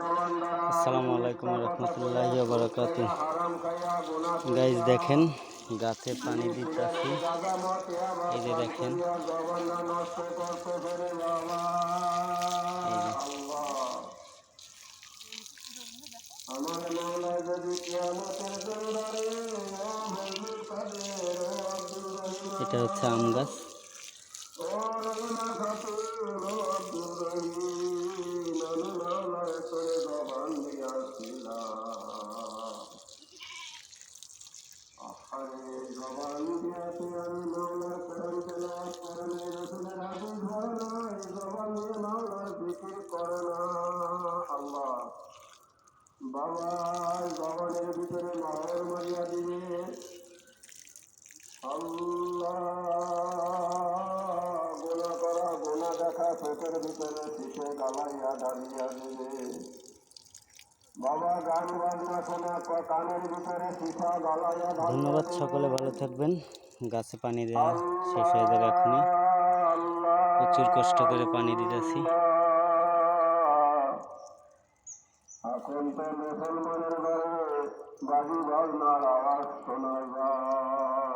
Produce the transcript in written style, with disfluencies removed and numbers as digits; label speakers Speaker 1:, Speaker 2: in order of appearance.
Speaker 1: আসসালামু আলাইকুম রহমতুল্লাহি ওয়া বারাকাতুহু। গাইজ দেখেন গাছে পানি দিতেছি, এই যে দেখেন, এই যে এটা হচ্ছে আম গাছ।
Speaker 2: বাবা জবানের ভিতরে মায়ের মারিয়া দিবে আল্লাহ। গোনা করা গোনা দেখা পেটের ভিতরে পিঠে গালাইয়া ঢালিয়া দিবে বাবা। গান বাজনা শোনা কানের ভিতরে পিঠা গালাইয়া।
Speaker 1: ধন্যবাদ, সকলে ভালো থাকবেন। গাছে পানি দেওয়া শেষ হয়ে যাবে এখনই, প্রচুর কষ্ট করে পানি দিতেছি।
Speaker 2: এখন তো মুসলমানের ঘরে বাজি বাজনার আওয়াজ শোনা যায়।